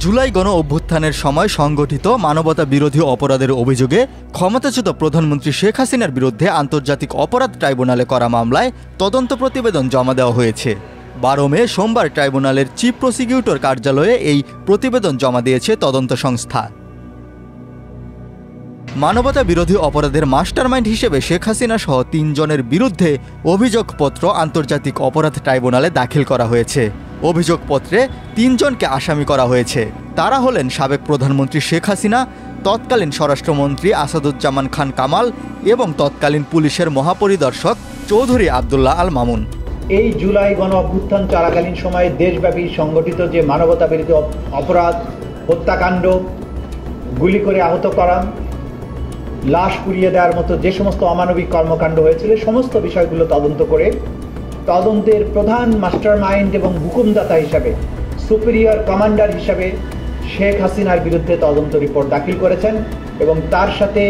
জুলাই গণ অভ্যুত্থানের সময় সংগঠিত মানবতা বিরোধী অপরাধের অভিযোগে ক্ষমতাচ্যুত প্রধানমন্ত্রী শেখ হাসিনার বিরুদ্ধে আন্তর্জাতিক অপরাধ ট্রাইব্যুনালে করা মামলায় তদন্ত প্রতিবেদন জমা দেওয়া হয়েছে। 12 মে সোমবার ট্রাইব্যুনালের চিফ প্রসিকিউটর কার্যালয়ে এই প্রতিবেদন জমা দিয়েছে তদন্ত সংস্থা। মানবতা বিরোধী অপরাধের মাস্টারমাইন্ড হিসেবে শেখ হাসিনা সহ 3 জনের বিরুদ্ধে অভিযোগপত্র আন্তর্জাতিক অপরাধ ট্রাইব্যুনালে দাখিল করা হয়েছে। অভিযোগপত্রে 3 জনকে আসামি করা হয়েছে। তারা হলেন সাবেক প্রধানমন্ত্রী শেখ হাসিনা, তৎকালীন স্বরাষ্ট্রমন্ত্রী আসাদুজ্জামান খান কামাল এবং তৎকালীন পুলিশের মহাপরিদর্শক চৌধুরী আবদুল্লাহ আল মামুন। এই জুলাই গণ অভ্যুত্থান চলাকালীন সময়ে দেশব্যাপী সংগঠিত যে মানবতা বিরোধী অপরাধ, হত্যাকাণ্ড, গুলি করে আহত করা, লাশ পুড়িয়ে দেওয়ার মতো যে সমস্ত অমানবিক কর্মকাণ্ড হয়েছিল সমস্ত বিষয়গুলো তদন্ত করে তদন্তের প্রধান মাস্টারমাইন্ড এবং হুকুমদাতা হিসাবে, সুপিরিয়র কমান্ডার হিসাবে শেখ হাসিনার বিরুদ্ধে তদন্ত রিপোর্ট দাখিল করেছেন এবং তার সাথে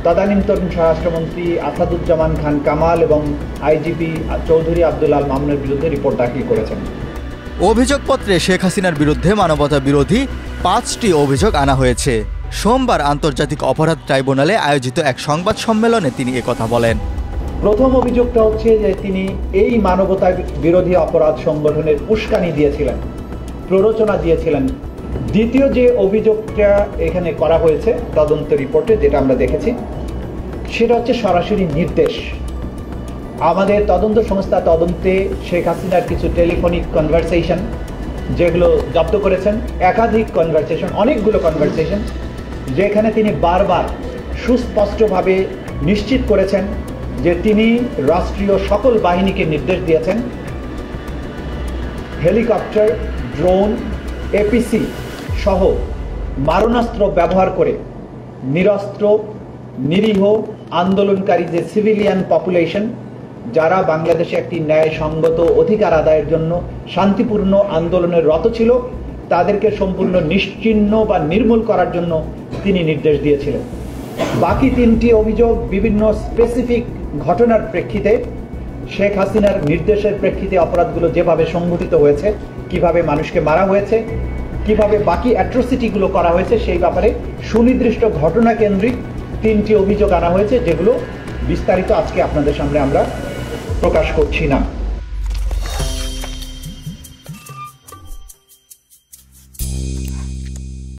তদানীন্তন স্বরাষ্ট্রমন্ত্রী আসাদুজ্জামান খান কামাল এবং আইজিপি চৌধুরী আবদুল্লাহ আল মামুনের বিরুদ্ধে রিপোর্ট দাখিল করেছেন। অভিযোগপত্রে শেখ হাসিনার বিরুদ্ধে মানবতা বিরোধী 5টি অভিযোগ আনা হয়েছে। সোমবার আন্তর্জাতিক অপরাধ ট্রাইব্যুনালে আয়োজিত এক সংবাদ সম্মেলনে তিনি একথা বলেন। প্রথম অভিযোগটা হচ্ছে যে তিনি এই মানবতা বিরোধী অপরাধ সংগঠনের উস্কানি দিয়েছিলেন, প্ররোচনা দিয়েছিলেন। দ্বিতীয় যে অভিযোগটা এখানে করা হয়েছে তদন্ত রিপোর্টে, যেটা আমরা দেখেছি, সেটা হচ্ছে সরাসরি নির্দেশ। আমাদের তদন্ত সংস্থা তদন্তে শেখ হাসিনার কিছু টেলিফোনিক কনভারসেশন যেগুলো জব্দ করেছেন, একাধিক কনভারসেশন, অনেকগুলো কনভারসেশন, যেখানে তিনি বারবার সুস্পষ্টভাবে নিশ্চিত করেছেন যে তিনি রাষ্ট্রীয় সকল বাহিনীকে নির্দেশ দিয়েছেন হেলিকপ্টার, ড্রোন, এপিসি সহ মারণাস্ত্র ব্যবহার করে নিরস্ত্র, নিরীহ আন্দোলনকারী যে সিভিলিয়ান পপুলেশন, যারা বাংলাদেশে একটি ন্যায়সঙ্গত অধিকার আদায়ের জন্য শান্তিপূর্ণ আন্দোলনের রত ছিল, তাদেরকে সম্পূর্ণ নিশ্চিহ্ন বা নির্মূল করার জন্য তিনি নির্দেশ দিয়েছিলেন। বাকি 3টি অভিযোগ বিভিন্ন স্পেসিফিক ঘটনার প্রেক্ষিতে, শেখ হাসিনার নির্দেশের প্রেক্ষিতে অপরাধগুলো যেভাবে সংঘটিত হয়েছে, কিভাবে মানুষকে মারা হয়েছে, কিভাবে বাকি অ্যাট্রোসিটিগুলো করা হয়েছে, সেই ব্যাপারে সুনির্দিষ্ট ঘটনা কেন্দ্রিক 3টি অভিযোগ আনা হয়েছে, যেগুলো বিস্তারিত আজকে আপনাদের সামনে আমরা প্রকাশ করছি না।